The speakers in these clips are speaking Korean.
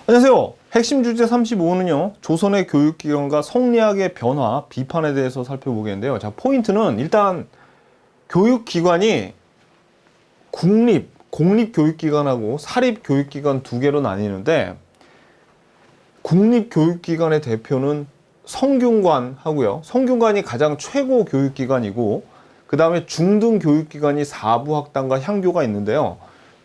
안녕하세요. 핵심 주제 35는요. 조선의 교육기관과 성리학의 변화, 비판에 대해서 살펴보겠는데요. 자, 포인트는 일단 교육기관이 공립교육기관하고 사립교육기관 두 개로 나뉘는데 국립교육기관의 대표는 성균관 하고요. 성균관이 가장 최고 교육기관이고 그 다음에 중등교육기관이 사부학당과 향교가 있는데요.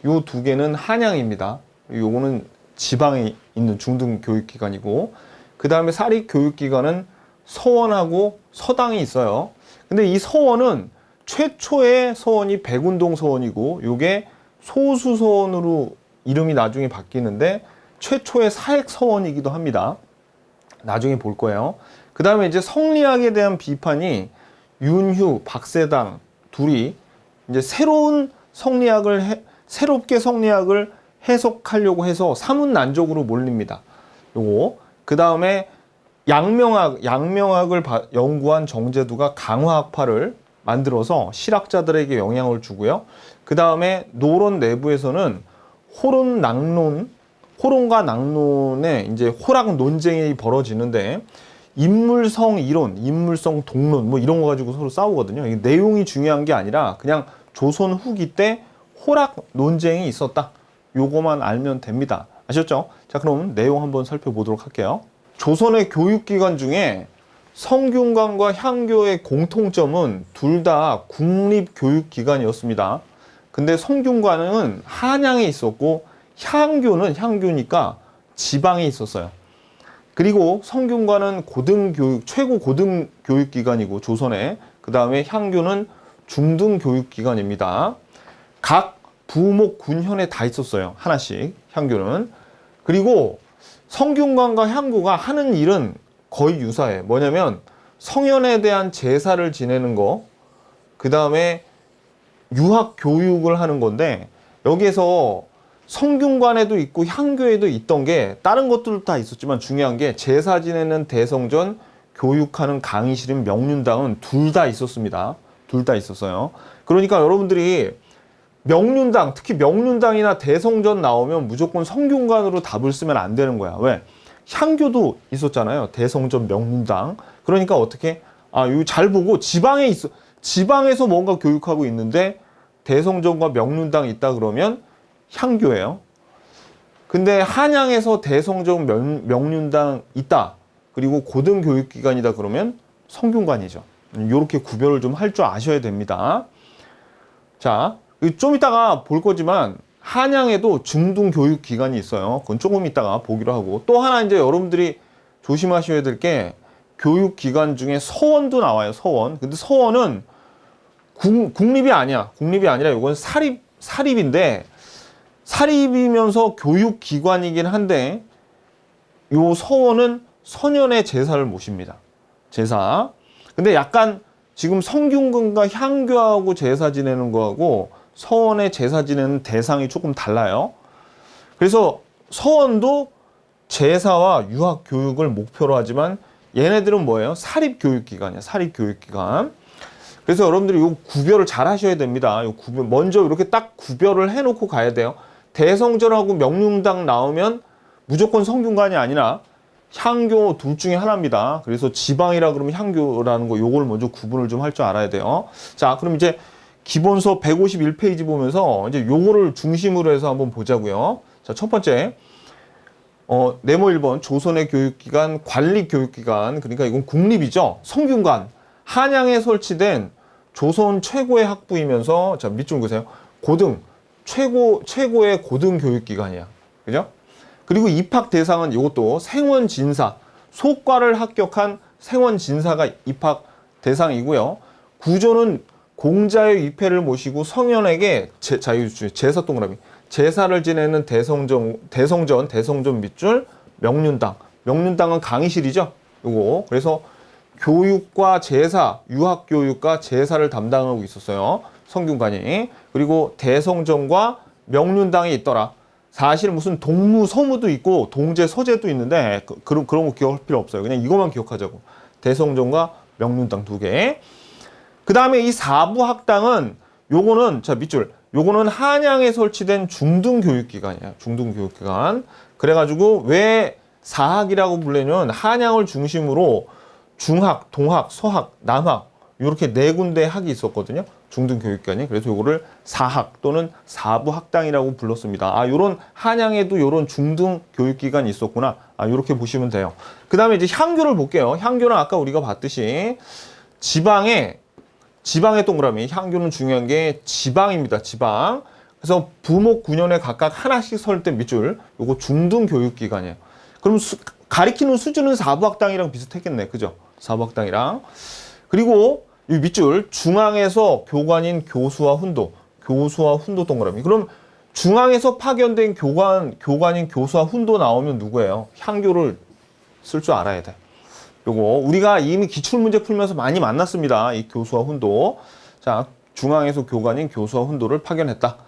요 두 개는 한양입니다. 요거는 지방에 있는 중등교육기관이고 그 다음에 사립교육기관은 서원하고 서당이 있어요. 근데 이 서원은 최초의 서원이 백운동 서원이고 요게 소수서원으로 이름이 나중에 바뀌는데 최초의 사액서원이기도 합니다. 나중에 볼 거예요. 그 다음에 이제 성리학에 대한 비판이 윤휴, 박세당 둘이 이제 새롭게 성리학을 해석하려고 해서 사문난적으로 몰립니다. 요거. 그 다음에 양명학을 연구한 정제두가 강화학파를 만들어서 실학자들에게 영향을 주고요. 그 다음에 노론 내부에서는 호론과 낙론의 이제 호락 논쟁이 벌어지는데 인물성 이론, 인물성 동론 뭐 이런 거 가지고 서로 싸우거든요. 이게 내용이 중요한 게 아니라 그냥 조선 후기 때 호락 논쟁이 있었다. 요거만 알면 됩니다. 아셨죠? 자, 그럼 내용 한번 살펴보도록 할게요. 조선의 교육기관 중에 성균관과 향교의 공통점은 둘 다 국립교육기관이었습니다. 근데 성균관은 한양에 있었고 향교니까 지방에 있었어요. 그리고 성균관은 최고 고등교육기관이고 조선에, 그 다음에 향교는 중등교육기관입니다. 각 부목 군현에 다 있었어요. 하나씩 향교는. 그리고 성균관과 향교가 하는 일은 거의 유사해. 뭐냐면 성현에 대한 제사를 지내는 거, 그 다음에 유학 교육을 하는 건데 여기에서 성균관에도 있고 향교에도 있던 게 다른 것들도 다 있었지만 중요한 게 제사 지내는 대성전, 교육하는 강의실인 명륜당은 둘 다 있었습니다. 둘 다 있었어요. 그러니까 여러분들이 명륜당, 특히 명륜당이나 대성전 나오면 무조건 성균관으로 답을 쓰면 안 되는 거야. 왜? 향교도 있었잖아요. 대성전, 명륜당. 그러니까 어떻게? 이거 잘 보고 지방에서 뭔가 교육하고 있는데 대성전과 명륜당 있다 그러면 향교예요. 근데 한양에서 대성전, 명륜당 있다. 그리고 고등교육기관이다 그러면 성균관이죠. 이렇게 구별을 좀 할 줄 아셔야 됩니다. 자, 좀 이따가 볼 거지만 한양에도 중등교육기관이 있어요. 그건 조금 이따가 보기로 하고 또 하나 이제 여러분들이 조심하셔야 될 게 교육기관 중에 서원도 나와요. 서원. 근데 서원은 국립이 아니야. 국립이 아니라 이건 사립인데 사립이면서 교육기관이긴 한데 요 서원은 선현의 제사를 모십니다. 제사. 근데 약간 지금 성균관과 향교하고 제사 지내는 거하고 서원의 제사 지내는 대상이 조금 달라요. 그래서 서원도 제사와 유학 교육을 목표로 하지만 얘네들은 뭐예요? 사립교육기관이야. 사립교육기관. 그래서 여러분들이 이 구별을 잘 하셔야 됩니다. 먼저 이렇게 딱 구별을 해놓고 가야 돼요. 대성전하고 명륜당 나오면 무조건 성균관이 아니라 향교 둘 중에 하나입니다. 그래서 지방이라 그러면 향교라는 거 요걸 먼저 구분을 좀 할 줄 알아야 돼요. 자, 그럼 이제 기본서 151페이지 보면서 이제 요거를 중심으로 해서 한번 보자고요. 자, 첫 번째. 네모 1번 조선의 교육기관, 관리교육기관. 그러니까 이건 국립이죠. 성균관. 한양에 설치된 조선 최고의 학부이면서 자, 밑줄 보세요. 최고의 고등교육기관이야. 그죠? 그리고 입학 대상은 이것도 생원진사, 소과를 합격한 생원진사가 입학 대상이고요. 구조는 공자의 위패를 모시고 성현에게 제사 동그라미, 제사를 지내는 대성전 밑줄 명륜당. 명륜당은 강의실이죠. 요거. 그래서 교육과 제사, 유학교육과 제사를 담당하고 있었어요. 성균관이. 그리고 대성전과 명륜당이 있더라. 사실 무슨 동무, 서무도 있고 동제, 서제도 있는데 그런 거 기억할 필요 없어요. 그냥 이것만 기억하자고. 대성전과 명륜당 두 개. 그 다음에 이 사부학당은 요거는 자 밑줄 요거는 한양에 설치된 중등교육기관이야. 중등교육기관. 그래가지고 왜 사학이라고 불리냐면 한양을 중심으로 중학, 동학, 서학, 남학 이렇게 네 군데 학이 있었거든요. 중등교육기관이. 그래서 요거를 사학 또는 사부학당이라고 불렀습니다. 아, 요런 한양에도 요런 중등교육기관이 있었구나. 아, 요렇게 보시면 돼요. 그 다음에 이제 향교를 볼게요. 향교는 아까 우리가 봤듯이 지방의 동그라미. 향교는 중요한 게 지방입니다. 지방. 그래서 부목 9년에 각각 하나씩 설 때 밑줄. 요거 중등교육기관이에요. 그럼 가리키는 수준은 사부학당이랑 비슷했겠네. 그죠? 사부학당이랑. 그리고 이 밑줄 중앙에서 교관인 교수와 훈도. 교수와 훈도 동그라미. 그럼 중앙에서 파견된 교관인 교수와 훈도 나오면 누구예요? 향교를 쓸 줄 알아야 돼. 요거 우리가 이미 기출문제 풀면서 많이 만났습니다. 이 교수와 훈도. 자, 중앙에서 교관인 교수와 훈도를 파견했다.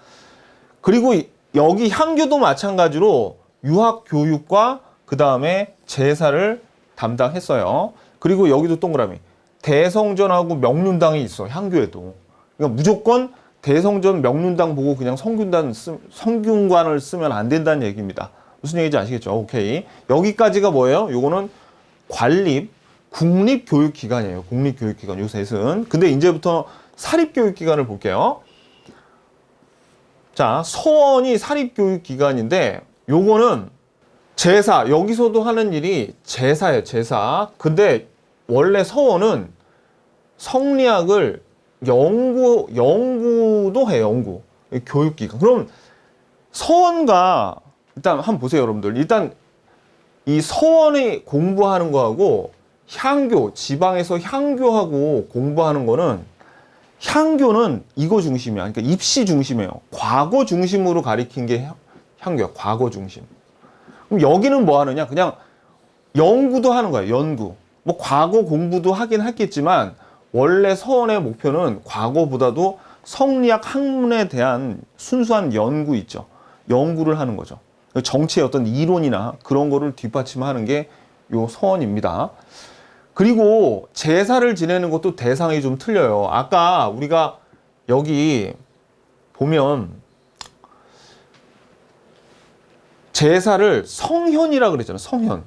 그리고 여기 향교도 마찬가지로 유학교육과 그 다음에 제사를 담당했어요. 그리고 여기도 동그라미. 대성전하고 명륜당이 있어. 향교에도. 그러니까 무조건 대성전 명륜당 보고 그냥 성균관을 쓰면 안 된다는 얘기입니다. 무슨 얘기인지 아시겠죠? 오케이. 여기까지가 뭐예요? 요거는 국립교육기관이에요. 국립교육기관 요 셋은. 근데 이제부터 사립교육기관을 볼게요. 자, 서원이 사립교육기관인데 요거는 제사, 여기서도 하는 일이 제사예요. 제사. 근데 원래 서원은 성리학을 연구도 해요. 연구. 교육기관. 그럼 서원과 일단 한번 보세요, 여러분들. 일단 이 서원이 공부하는 거하고 향교, 지방에서 향교하고 공부하는 거는 향교는 이거 중심이야. 그러니까 입시 중심이에요. 과거 중심으로 가리킨 게 향교야. 과거 중심. 그럼 여기는 뭐 하느냐? 그냥 연구도 하는 거야. 연구. 뭐 과거 공부도 하긴 했겠지만 원래 서원의 목표는 과거보다도 성리학 학문에 대한 순수한 연구 있죠. 연구를 하는 거죠. 정치의 어떤 이론이나 그런 거를 뒷받침하는 게 요 서원입니다. 그리고 제사를 지내는 것도 대상이 좀 틀려요. 아까 우리가 여기 보면 제사를 성현이라 그랬잖아요. 성현.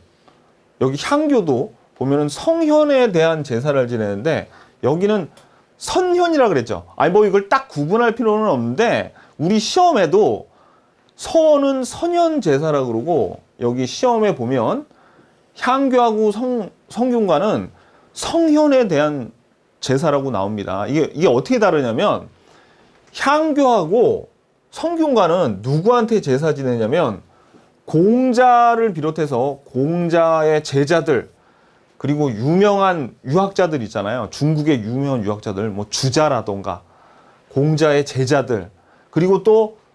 여기 향교도 보면은 성현에 대한 제사를 지내는데 여기는 선현이라 그랬죠. 아니 뭐 이걸 딱 구분할 필요는 없는데 우리 시험에도 서원은 선현 제사라 그러고 여기 시험에 보면 향교하고 성균관은 성현에 대한 제사라고 나옵니다. 이게 어떻게 다르냐면 향교하고 성균관은 누구한테 제사 지내냐면 공자를 비롯해서 공자의 제자들 그리고 유명한 유학자들 있잖아요. 중국의 유명한 유학자들 뭐 주자라던가 공자의 제자들 그리고 또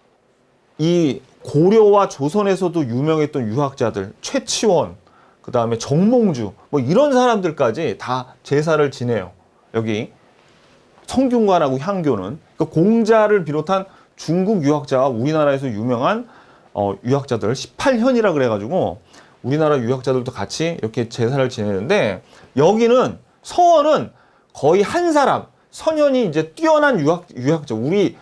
이 고려와 조선에서도 유명했던 유학자들 최치원 그 다음에 정몽주 뭐 이런 사람들까지 다 제사를 지내요. 여기 성균관하고 향교는 그러니까 공자를 비롯한 중국 유학자와 우리나라에서 유명한 유학자들 18현이라 그래가지고 우리나라 유학자들도 같이 이렇게 제사를 지내는데 여기는 서원은 거의 한 사람 선현이 이제 뛰어난 유학자 우리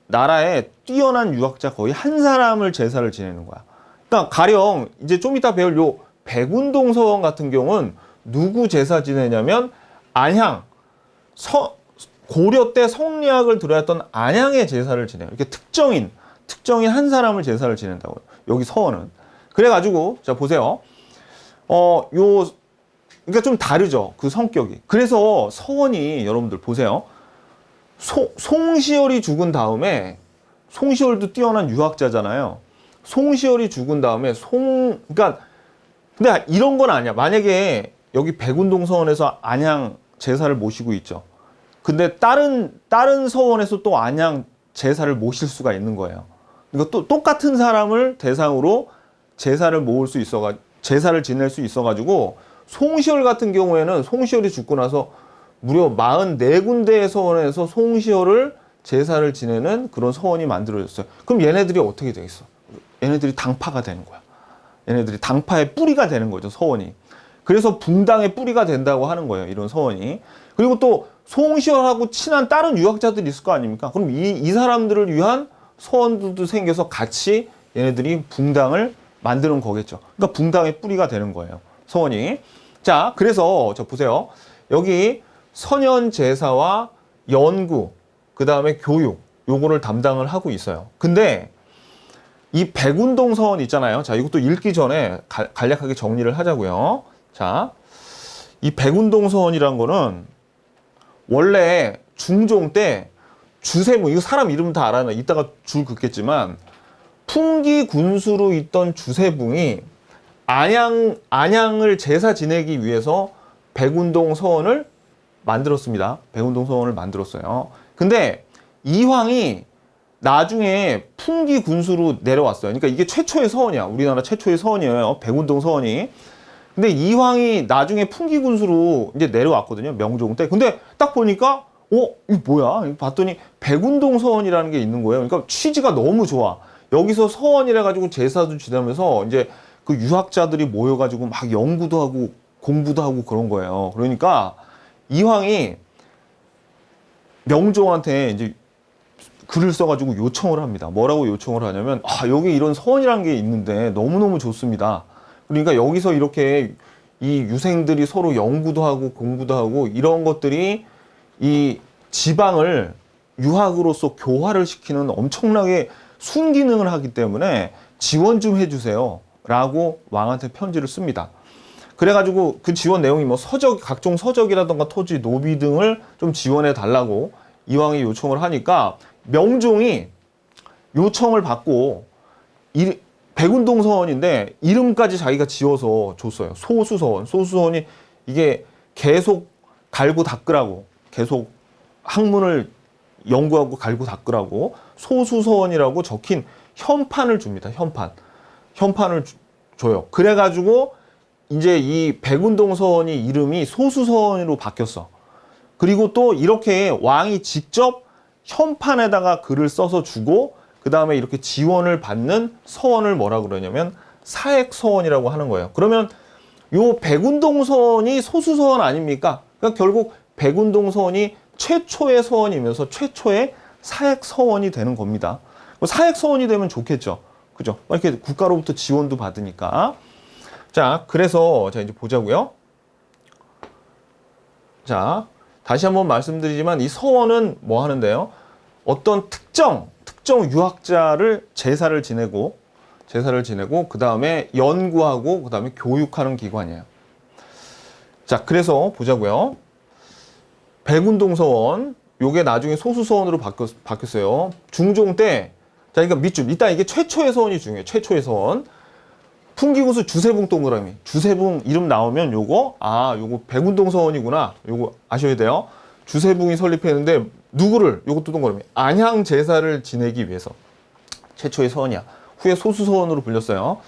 나라에 뛰어난 유학자 거의 한 사람을 제사를 지내는 거야. 그러니까 가령 이제 좀 이따 배울 요 백운동 서원 같은 경우는 누구 제사 지내냐면 안향 고려 때 성리학을 들어왔던 안향의 제사를 지내요. 이렇게 특정인 한 사람을 제사를 지낸다고요. 여기 서원은. 그래가지고 자 보세요. 그러니까 좀 다르죠. 그 성격이. 그래서 서원이 여러분들 보세요. 송시열이 죽은 다음에 송시열도 뛰어난 유학자잖아요. 송시열이 죽은 다음에 그러니까 근데 이런 건 아니야. 만약에 여기 백운동 서원에서 안양 제사를 모시고 있죠. 근데 다른 서원에서 또 안양 제사를 모실 수가 있는 거예요. 그러니까 또 똑같은 사람을 대상으로 제사를 지낼 수 있어가지고 송시열 같은 경우에는 송시열이 죽고 나서 무려 44군데의 서원에서 송시열을 제사를 지내는 그런 서원이 만들어졌어요. 그럼 얘네들이 어떻게 되겠어? 얘네들이 당파가 되는 거야. 얘네들이 당파의 뿌리가 되는 거죠, 서원이. 그래서 붕당의 뿌리가 된다고 하는 거예요, 이런 서원이. 그리고 또 송시열하고 친한 다른 유학자들이 있을 거 아닙니까? 그럼 이 사람들을 위한 서원들도 생겨서 같이 얘네들이 붕당을 만드는 거겠죠. 그러니까 붕당의 뿌리가 되는 거예요. 서원이. 자, 그래서 저 보세요. 여기 선현제사와 연구, 그 다음에 교육, 요거를 담당을 하고 있어요. 근데 이 백운동 서원 있잖아요. 자, 이것도 읽기 전에 간략하게 정리를 하자고요. 자, 이 백운동 서원이란 거는 원래 중종 때 주세붕, 이거 사람 이름 다 알아요. 이따가 줄 긋겠지만 풍기 군수로 있던 주세붕이 안양을 제사 지내기 위해서 백운동 서원을 만들었습니다. 백운동 서원을 만들었어요. 근데 이황이 나중에 풍기 군수로 내려왔어요. 그러니까 이게 최초의 서원이야. 우리나라 최초의 서원이에요. 백운동 서원이. 근데 이황이 나중에 풍기 군수로 이제 내려왔거든요. 명종 때. 근데 딱 보니까 이거 뭐야? 봤더니 백운동 서원이라는 게 있는 거예요. 그러니까 취지가 너무 좋아. 여기서 서원이라 가지고 제사도 지내면서 이제 그 유학자들이 모여가지고 막 연구도 하고 공부도 하고 그런 거예요. 그러니까 이황이 명종한테 이제 글을 써가지고 요청을 합니다. 뭐라고 요청을 하냐면, 여기 이런 서원이라는 게 있는데 너무너무 좋습니다. 그러니까 여기서 이렇게 이 유생들이 서로 연구도 하고 공부도 하고 이런 것들이 이 지방을 유학으로서 교화를 시키는 엄청나게 순기능을 하기 때문에 지원 좀 해주세요. 라고 왕한테 편지를 씁니다. 그래가지고 그 지원 내용이 뭐 각종 서적이라던가 토지, 노비 등을 좀 지원해 달라고 이왕이 요청을 하니까 명종이 요청을 받고 백운동 서원인데 이름까지 자기가 지어서 줬어요. 소수서원. 소수서원이 이게 계속 갈고 닦으라고, 계속 학문을 연구하고 갈고 닦으라고 소수서원이라고 적힌 현판을 줍니다. 현판을 줘요. 그래가지고 이제 이 백운동 서원이 이름이 소수서원으로 바뀌었어. 그리고 또 이렇게 왕이 직접 현판에다가 글을 써서 주고 그 다음에 이렇게 지원을 받는 서원을 뭐라 그러냐면 사액서원이라고 하는 거예요. 그러면 요 백운동 서원이 소수서원 아닙니까? 그러니까 결국 백운동 서원이 최초의 서원이면서 최초의 사액서원이 되는 겁니다. 사액서원이 되면 좋겠죠. 그죠? 이렇게 국가로부터 지원도 받으니까. 자, 그래서 자 이제 보자고요. 자, 다시 한번 말씀드리지만 이 서원은 뭐 하는데요? 어떤 특정 유학자를 제사를 지내고 그 다음에 연구하고 그 다음에 교육하는 기관이에요. 자, 그래서 보자고요. 백운동 서원, 요게 나중에 소수서원으로 바뀌었어요. 중종 때, 자, 그러니까 밑줄. 일단 이게 최초의 서원이 중요해요. 최초의 서원. 풍기군수 주세붕 동그라미. 주세붕 이름 나오면 요거 백운동 서원이구나. 요거 아셔야 돼요. 주세붕이 설립했는데 누구를? 요것도 동그라미. 안양 제사를 지내기 위해서. 최초의 서원이야. 후에 소수서원으로 불렸어요.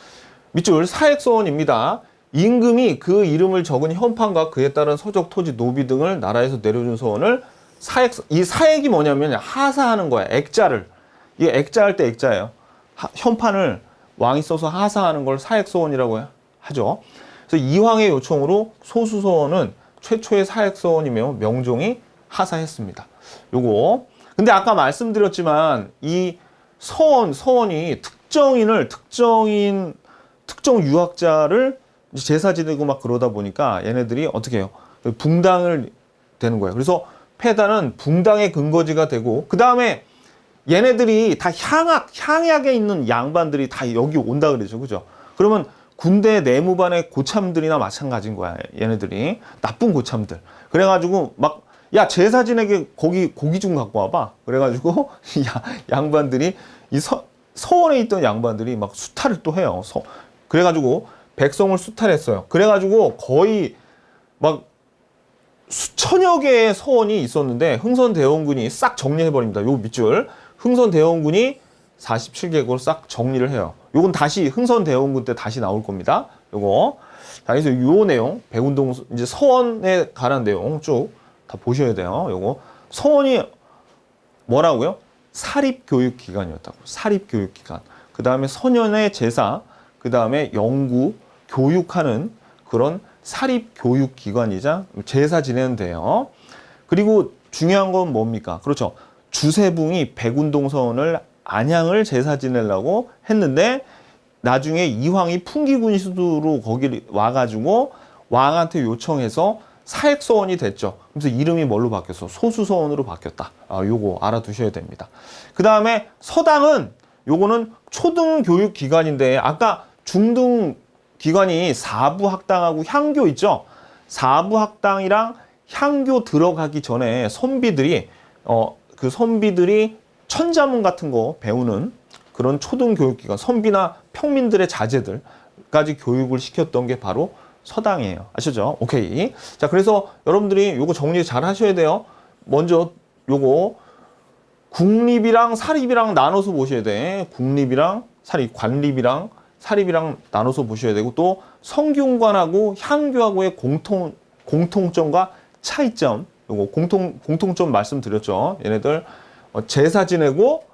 밑줄 사액서원입니다. 임금이 그 이름을 적은 현판과 그에 따른 서적, 토지, 노비 등을 나라에서 내려준 서원을 이 사액이 뭐냐면 하사하는 거야. 액자를. 이게 액자할 때 액자예요. 현판을 왕이 써서 하사하는 걸 사액서원이라고 하죠. 그래서 이황의 요청으로 소수서원은 최초의 사액서원이며 명종이 하사했습니다. 요거. 근데 아까 말씀드렸지만 이 서원이 특정 유학자를 제사 지내고 막 그러다 보니까 얘네들이 어떻게 해요? 붕당을 되는 거예요. 그래서 폐단은 붕당의 근거지가 되고 그 다음에 얘네들이 다 향약에 있는 양반들이 다 여기 온다 그러죠. 그죠? 그러면 군대 내무반의 고참들이나 마찬가지인 거야. 얘네들이. 나쁜 고참들. 그래가지고 막, 야, 제사 지내게 고기 좀 갖고 와봐. 그래가지고 양반들이 서원에 있던 양반들이 막 수탈을 또 해요. 그래가지고 백성을 수탈했어요. 그래가지고 거의 막 수천여 개의 서원이 있었는데 흥선대원군이 싹 정리해버립니다. 요 밑줄. 흥선대원군이 47개국을 싹 정리를 해요. 요건 다시 흥선대원군 때 다시 나올 겁니다. 요거. 자, 그래서 요 내용, 백운동, 이제 서원에 관한 내용 쭉 다 보셔야 돼요. 요거. 서원이 뭐라고요? 사립교육기관이었다고. 사립교육기관. 그 다음에 선현의 제사, 그 다음에 연구, 교육하는 그런 사립교육기관이자 제사 지내는 데요. 그리고 중요한 건 뭡니까? 그렇죠. 주세붕이 백운동 서원을 안양을 제사 지내려고 했는데 나중에 이황이 풍기군수로 거기 와가지고 왕한테 요청해서 사액서원이 됐죠. 그래서 이름이 뭘로 바뀌었어? 소수서원으로 바뀌었다. 요거 알아두셔야 됩니다. 그 다음에 서당은 요거는 초등교육기관인데 아까 중등기관이 사부학당하고 향교 있죠? 사부학당이랑 향교 들어가기 전에 선비들이 그 선비들이 천자문 같은 거 배우는 그런 초등교육기관, 선비나 평민들의 자제들까지 교육을 시켰던 게 바로 서당이에요. 아시죠? 오케이. 자, 그래서 여러분들이 요거 정리 잘 하셔야 돼요. 먼저 요거 국립이랑 사립이랑 나눠서 보셔야 돼. 국립이랑 사립, 관립이랑 사립이랑 나눠서 보셔야 되고 또 성균관하고 향교하고의 공통점과 차이점, 요거 공통점 말씀드렸죠. 얘네들 제사 지내고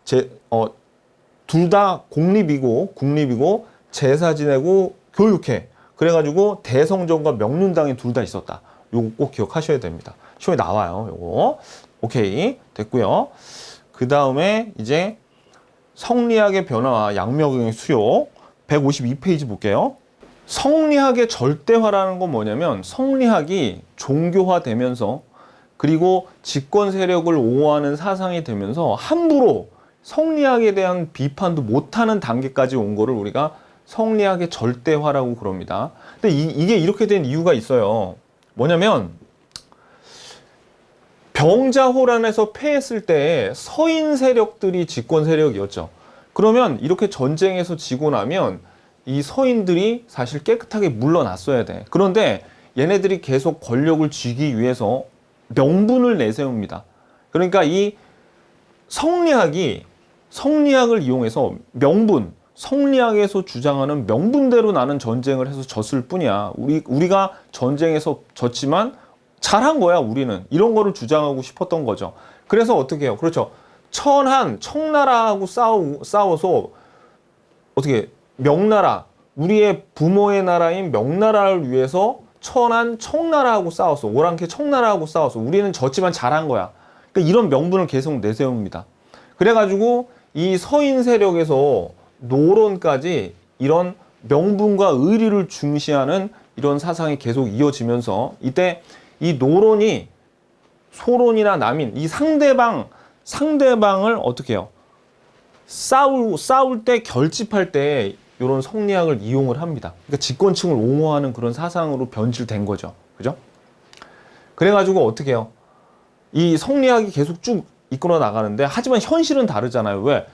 둘 다 국립이고 제사 지내고 교육해. 그래가지고 대성전과 명륜당이 둘 다 있었다. 요거 꼭 기억하셔야 됩니다. 시험에 나와요. 요거. 오케이. 됐고요. 그 다음에 이제 성리학의 변화와 양명의 수요 152페이지 볼게요. 성리학의 절대화라는 건 뭐냐면 성리학이 종교화되면서 그리고 집권 세력을 옹호하는 사상이 되면서 함부로 성리학에 대한 비판도 못하는 단계까지 온 거를 우리가 성리학의 절대화라고 그럽니다. 근데 이게 이렇게 된 이유가 있어요. 뭐냐면 병자호란에서 패했을 때 서인 세력들이 집권 세력이었죠. 그러면 이렇게 전쟁에서 지고 나면 이 서인들이 사실 깨끗하게 물러났어야 돼. 그런데 얘네들이 계속 권력을 쥐기 위해서 명분을 내세웁니다. 그러니까 이 성리학을 이용해서 성리학에서 주장하는 명분대로 나는 전쟁을 해서 졌을 뿐이야. 우리가 전쟁에서 졌지만 잘한 거야, 우리는. 이런 거를 주장하고 싶었던 거죠. 그래서 어떻게 해요? 그렇죠. 청나라하고 싸워서 어떻게 명나라, 우리의 부모의 나라인 명나라를 위해서 청나라하고 싸웠어. 오랑캐 청나라하고 싸웠어. 우리는 졌지만 잘한 거야. 그러니까 이런 명분을 계속 내세웁니다. 그래가지고 이 서인 세력에서 노론까지 이런 명분과 의리를 중시하는 이런 사상이 계속 이어지면서 이때 이 노론이 소론이나 남인 이 상대방을 어떻게 해요? 싸울 때 결집할 때 이런 성리학을 이용을 합니다. 그러니까 집권층을 옹호하는 그런 사상으로 변질된 거죠. 그죠? 그래가지고 어떻게 해요? 이 성리학이 계속 쭉 이끌어 나가는데 하지만 현실은 다르잖아요. 왜?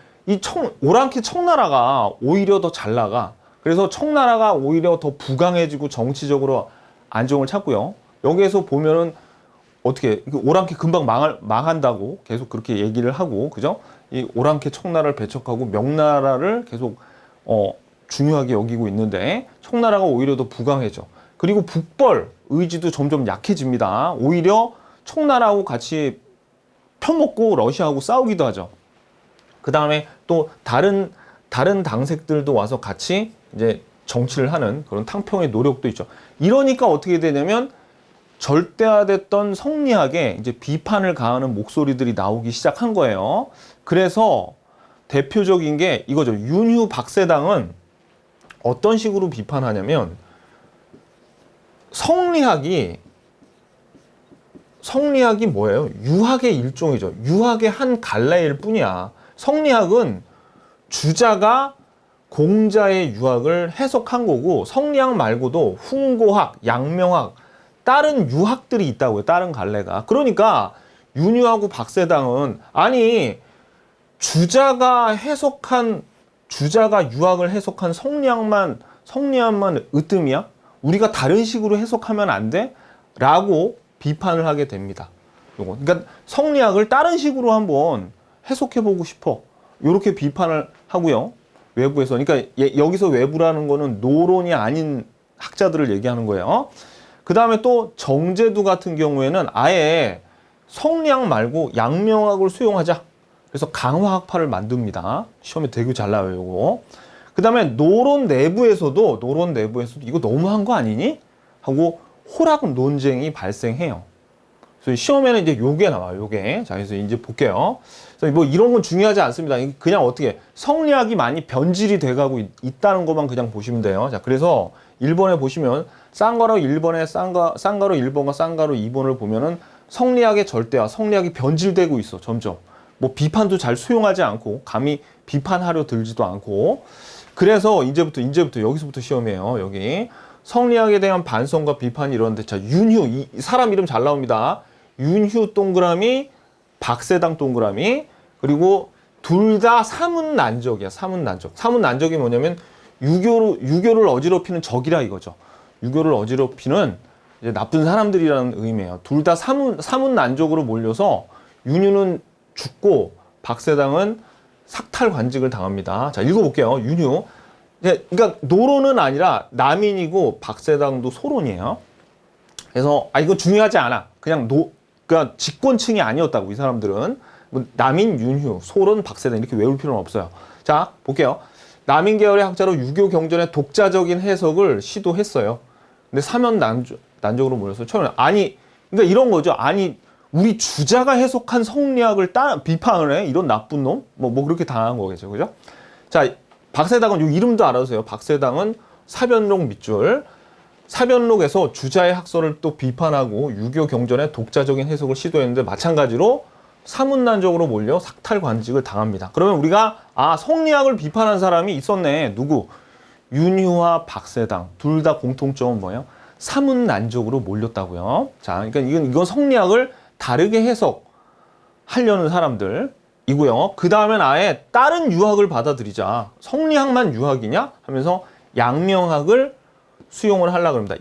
오랑캐 청나라가 오히려 더 잘 나가. 그래서 청나라가 오히려 더 부강해지고 정치적으로 안정을 찾고요. 여기에서 보면은 어떻게 오랑캐 금방 망한다고 계속 그렇게 얘기를 하고, 그죠? 이 오랑캐 청나라를 배척하고 명나라를 계속 중요하게 여기고 있는데 청나라가 오히려 더 부강해져. 그리고 북벌 의지도 점점 약해집니다. 오히려 청나라하고 같이 편먹고 러시아하고 싸우기도 하죠. 그 다음에 또 다른 당색들도 와서 같이 이제 정치를 하는 그런 탕평의 노력도 있죠. 이러니까 어떻게 되냐면 절대화됐던 성리학에 이제 비판을 가하는 목소리들이 나오기 시작한 거예요. 그래서 대표적인 게 이거죠. 윤휴 박세당은 어떤 식으로 비판하냐면 성리학이 뭐예요? 유학의 일종이죠. 유학의 한 갈래일 뿐이야. 성리학은 주자가 공자의 유학을 해석한 거고 성리학 말고도 훈고학, 양명학 다른 유학들이 있다고요. 다른 갈래가. 그러니까 윤휴하고 박세당은 아니 주자가 유학을 해석한 성리학만 으뜸이야? 우리가 다른 식으로 해석하면 안 돼? 라고 비판을 하게 됩니다. 요거. 그러니까 성리학을 다른 식으로 한번 해석해보고 싶어. 이렇게 비판을 하고요. 외부에서. 그러니까 여기서 외부라는 거는 노론이 아닌 학자들을 얘기하는 거예요. 그 다음에 또 정제두 같은 경우에는 아예 성리학 말고 양명학을 수용하자. 그래서 강화학파를 만듭니다. 시험에 되게 잘 나와요, 요거. 그 다음에 노론 내부에서도 이거 너무한 거 아니니? 하고 호락 논쟁이 발생해요. 그래서 시험에는 이제 요게 나와요. 요게. 자, 그래서 이제 볼게요. 그래서 뭐 이런 건 중요하지 않습니다. 그냥 어떻게 성리학이 많이 변질이 돼가고 있다는 것만 그냥 보시면 돼요. 자, 그래서 1번에 보시면 쌍가루 1번에 쌍가루 1번과 쌍가루 2번을 보면은 성리학의 절대화, 성리학이 변질되고 있어. 점점. 뭐 비판도 잘 수용하지 않고 감히 비판하려 들지도 않고. 그래서 이제부터 여기서부터 시험이에요. 여기 성리학에 대한 반성과 비판이 이러는데, 자, 윤휴, 이 사람 이름 잘 나옵니다. 윤휴 동그라미, 박세당 동그라미. 그리고 둘 다 사문난적이야. 사문난적. 사문난적이 뭐냐면 유교를 어지럽히는 적이라 이거죠. 유교를 어지럽히는 이제 나쁜 사람들이라는 의미예요. 둘 다 사문난적으로 몰려서 윤휴는 죽고 박세당은 삭탈관직을 당합니다. 자, 읽어볼게요. 윤휴. 그러니까 노론은 아니라 남인이고 박세당도 소론이에요. 그래서 이거 중요하지 않아. 그러니까 직권층이 아니었다고 이 사람들은. 뭐 남인, 윤휴, 소론, 박세당 이렇게 외울 필요는 없어요. 자, 볼게요. 남인 계열의 학자로 유교 경전의 독자적인 해석을 시도했어요. 근데 사면난적으로 몰려서 처음에 그러니까 이런 거죠. 우리 주자가 해석한 성리학을 비판을 해? 이런 나쁜 놈? 뭐 그렇게 당한 거겠죠. 그죠? 자, 박세당은 요 이름도 알아두세요. 박세당은 사변록 밑줄. 사변록에서 주자의 학설을 또 비판하고 유교 경전의 독자적인 해석을 시도했는데 마찬가지로 사문난적으로 몰려 삭탈관직을 당합니다. 그러면 우리가 성리학을 비판한 사람이 있었네. 누구? 윤휴와 박세당. 둘 다 공통점은 뭐예요? 사문난적으로 몰렸다고요. 자, 그러니까 이건 성리학을 다르게 해석하려는 사람들이고요. 그 다음엔 아예 다른 유학을 받아들이자. 성리학만 유학이냐? 하면서 양명학을 수용을 하려고 합니다.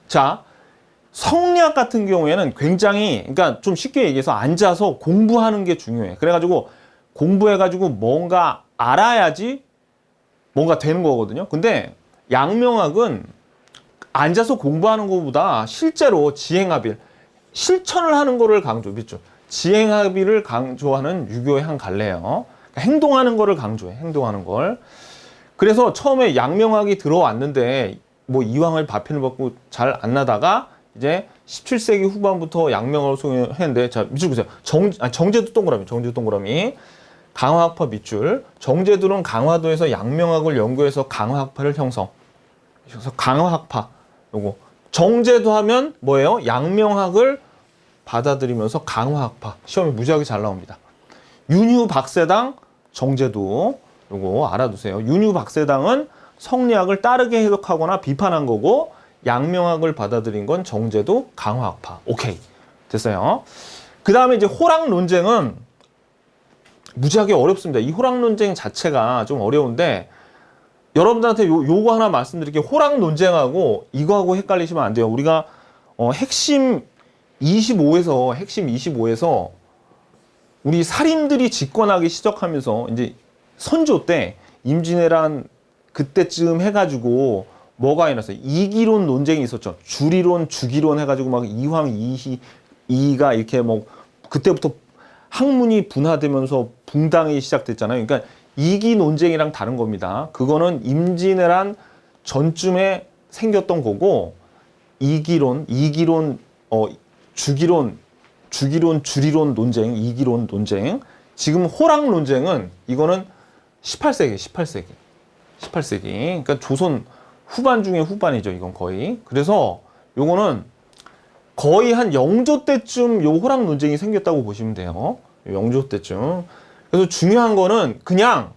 자, 성리학 같은 경우에는 굉장히, 그러니까 좀 쉽게 얘기해서 앉아서 공부하는 게 중요해. 그래가지고 공부해가지고 뭔가 알아야지 뭔가 되는 거거든요. 근데 양명학은 앉아서 공부하는 것보다 실제로 지행합일, 실천을 하는 거를 강조했죠. 지행합의를 강조하는 유교의 한 갈래예요. 그러니까 행동하는 거를 강조해. 행동하는 걸. 그래서 처음에 양명학이 들어왔는데 뭐 이황을 발표를 받고 잘 안 나다가 이제 17세기 후반부터 양명학을 수용했는데, 자, 밑줄 보세요. 정제도 동그라미. 강화학파 밑줄. 정제도는 강화도에서 양명학을 연구해서 강화학파를 형성. 그래서 강화학파. 요거. 정제도 하면 뭐예요? 양명학을 받아들이면서 강화학파. 시험에 무지하게 잘 나옵니다. 윤휴, 박세당, 정제도. 요거 알아두세요. 윤휴, 박세당은 성리학을 따르게 해석하거나 비판한 거고, 양명학을 받아들인 건 정제도, 강화학파. 오케이. 됐어요. 그 다음에 이제 호랑 논쟁은 무지하게 어렵습니다. 이 호랑 논쟁 자체가 좀 어려운데, 여러분들한테 요거 하나 말씀드릴게요. 호랑 논쟁하고 이거하고 헷갈리시면 안 돼요. 우리가 핵심 25에서 우리 살인들이 집권하기 시작하면서 이제 선조 때 임진왜란 그때쯤 해가지고 뭐가 일어났어요? 이기론 논쟁이 있었죠. 주리론, 주기론 해가지고 막 이황, 이가 이렇게 뭐 그때부터 학문이 분화되면서 붕당이 시작됐잖아요. 그러니까 이기 논쟁이랑 다른 겁니다. 그거는 임진왜란 전쯤에 생겼던 거고, 주기론, 주리론 논쟁, 이기론 논쟁. 지금 호랑 논쟁은 이거는 18세기. 그러니까 조선 후반 중에 후반이죠. 이건 거의. 그래서 요거는 거의 한 영조 때쯤 요 호랑 논쟁이 생겼다고 보시면 돼요. 영조 때쯤. 그래서 중요한 거는 그냥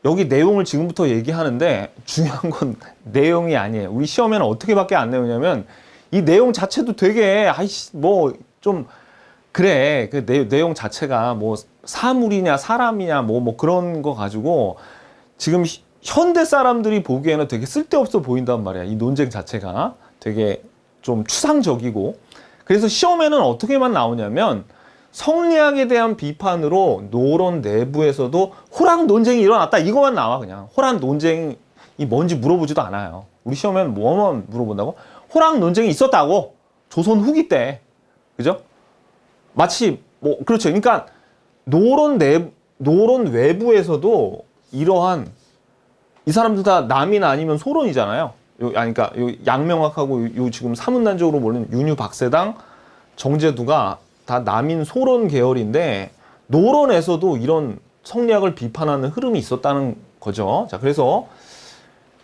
여기 내용을 지금부터 얘기하는데 중요한 건 내용이 아니에요. 우리 시험에는 어떻게밖에 안 내오냐면 이 내용 자체도 되게 뭐 좀 그래. 그 내용 자체가 뭐 사물이냐 사람이냐 뭐 그런 거 가지고 지금 현대 사람들이 보기에는 되게 쓸데없어 보인단 말이야. 이 논쟁 자체가 되게 좀 추상적이고. 그래서 시험에는 어떻게만 나오냐면 성리학에 대한 비판으로 노론 내부에서도 호랑 논쟁이 일어났다. 이거만 나와. 그냥 호랑 논쟁이 뭔지 물어보지도 않아요. 우리 시험에는 뭐만 물어본다고? 호랑 논쟁이 있었다고. 조선 후기 때. 그죠? 마치 뭐 그렇죠. 그러니까 노론 외부에서도 이러한 이 사람들 다 남인 아니면 소론이잖아요. 그러니까 요 양명학하고 요 지금 사문난적으로 몰린 윤휴, 박세당 정제두가 다 남인 소론 계열인데 노론에서도 이런 성리학을 비판하는 흐름이 있었다는 거죠. 자, 그래서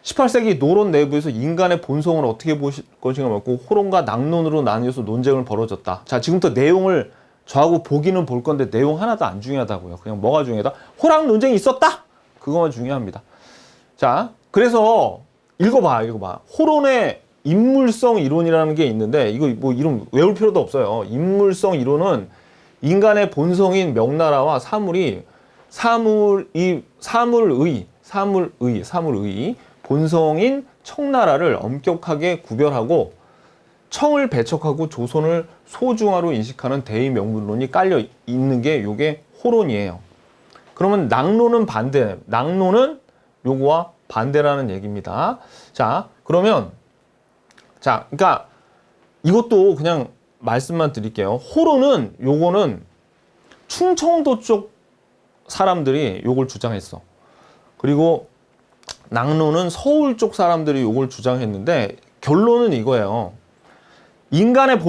18세기 노론 내부에서 인간의 본성을 어떻게 보실 것인가 묻고 호론과 낙론으로 나뉘어서 논쟁을 벌어졌다. 자, 지금부터 내용을 저하고 보기는 볼 건데 내용 하나도 안 중요하다고요. 그냥 뭐가 중요하다? 호랑 논쟁이 있었다? 그거만 중요합니다. 자, 그래서 읽어봐. 호론의 인물성 이론이라는 게 있는데 이거 뭐 이름 외울 필요도 없어요. 인물성 이론은 인간의 본성인 명나라와 사물의 본성인 청나라를 엄격하게 구별하고 청을 배척하고 조선을 소중화로 인식하는 대의명분론이 깔려 있는 게 요게 호론이에요. 그러면 낙론은 반대. 낙론은 요거와 반대라는 얘기입니다. 자, 그러면 그러니까 이것도 그냥 말씀만 드릴게요. 호론은 요거는 충청도 쪽 사람들이 요걸 주장했어. 그리고 낙론은 서울 쪽 사람들이 요걸 주장했는데 결론은 이거예요. 인간의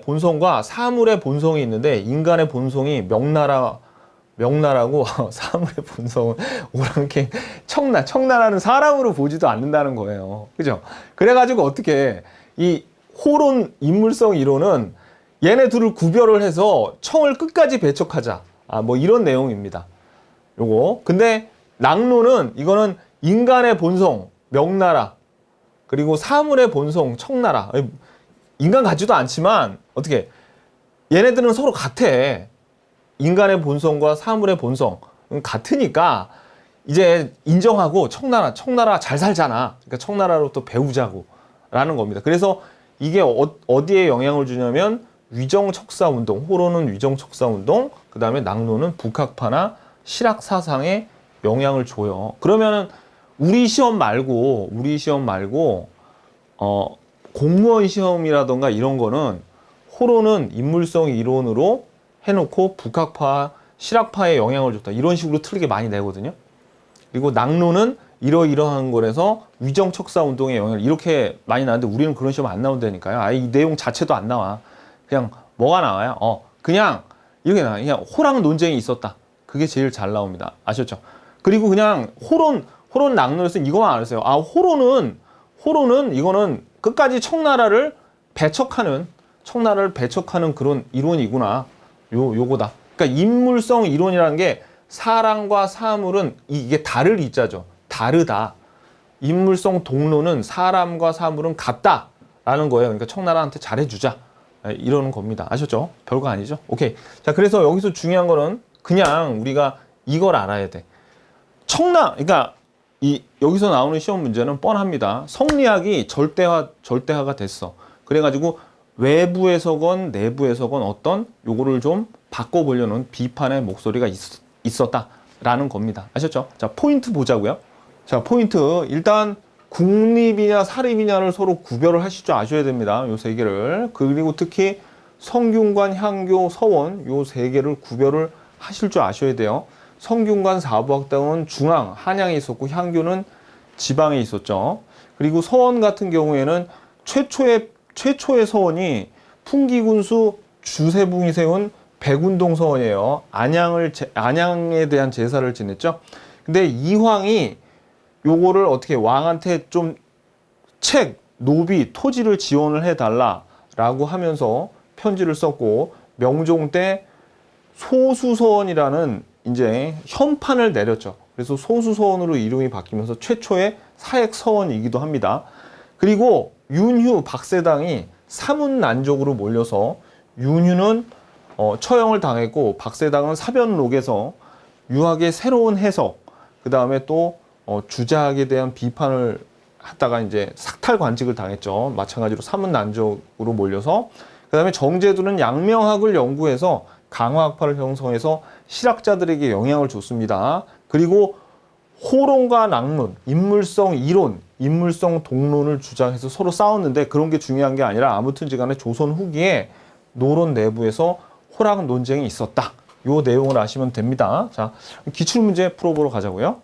본성과 사물의 본성이 있는데 인간의 본성이 명나라고 사물의 본성은 오랑캐 청나라는 사람으로 보지도 않는다는 거예요. 그죠? 그래가지고 어떻게 이 호론 인물성 이론은 얘네 둘을 구별을 해서 청을 끝까지 배척하자. 뭐 이런 내용입니다. 요거. 근데 낙론은 이거는 인간의 본성 명나라 그리고 사물의 본성 청나라. 인간 같지도 않지만 어떻게 얘네들은 서로 같아. 인간의 본성과 사물의 본성 같으니까 이제 인정하고 청나라 잘 살잖아. 그러니까 청나라로 또 배우자고 라는 겁니다. 그래서 이게 어디에 영향을 주냐면 위정척사운동, 호론은 위정척사운동, 그 다음에 낙론은 북학파나 실학사상에 영향을 줘요. 그러면은 우리 시험 말고 공무원 시험이라던가 이런 거는 호론은 인물성 이론으로 해놓고 북학파, 실학파에 영향을 줬다. 이런 식으로 틀리게 많이 내거든요. 그리고 낙론은 이러이러한 거라서 위정척사운동의 영향을 이렇게 많이 나는데 우리는 그런 시험 안 나온다니까요. 이 내용 자체도 안 나와. 그냥 뭐가 나와요? 그냥 이렇게 나와요. 그냥 호랑 논쟁이 있었다. 그게 제일 잘 나옵니다. 아셨죠? 그리고 그냥 호론 낙론에서 이거만 알았어요. 호론은 이거는 끝까지 청나라를 배척하는 그런 이론이구나. 요거다. 그러니까 인물성 이론이라는 게 사람과 사물은 이게 다를 이자죠. 다르다. 인물성 동론은 사람과 사물은 같다라는 거예요. 그러니까 청나라한테 잘해주자. 이러는 겁니다. 아셨죠? 별거 아니죠? 오케이. 자, 그래서 여기서 중요한 거는 그냥 우리가 이걸 알아야 돼. 그러니까 여기서 나오는 시험 문제는 뻔합니다. 성리학이 절대화가 됐어. 그래가지고 외부에서건 내부에서건 어떤 요거를 좀 바꿔보려는 비판의 목소리가 있었다라는 겁니다. 아셨죠? 자, 포인트 보자고요. 자, 포인트. 일단 국립이냐 사립이냐를 서로 구별을 하실 줄 아셔야 됩니다. 요 세 개를. 그리고 특히 성균관, 향교, 서원 요 세 개를 구별을 하실 줄 아셔야 돼요. 성균관 사부학당은 중앙, 한양에 있었고 향교는 지방에 있었죠. 그리고 서원 같은 경우에는 최초의 서원이 풍기군수 주세붕이 세운 백운동 서원이에요. 안양에 대한 제사를 지냈죠. 근데 이황이 요거를 어떻게 왕한테 좀 노비, 토지를 지원을 해달라라고 하면서 편지를 썼고 명종 때 소수서원이라는 이제 현판을 내렸죠. 그래서 소수서원으로 이름이 바뀌면서 최초의 사액서원이기도 합니다. 그리고 윤휴, 박세당이 사문난족으로 몰려서 윤휴는 처형을 당했고 박세당은 사변록에서 유학의 새로운 해석, 그 다음에 또 주자학에 대한 비판을 하다가 이제 삭탈관직을 당했죠. 마찬가지로 사문난족으로 몰려서. 그 다음에 정제두는 양명학을 연구해서 강화학파를 형성해서 실학자들에게 영향을 줬습니다. 그리고 호론과 낙론, 인물성 이론, 인물성 동론을 주장해서 서로 싸웠는데 그런 게 중요한 게 아니라 아무튼지간에 조선 후기에 노론 내부에서 호락 논쟁이 있었다. 요 내용을 아시면 됩니다. 자, 기출문제 풀어보러 가자고요.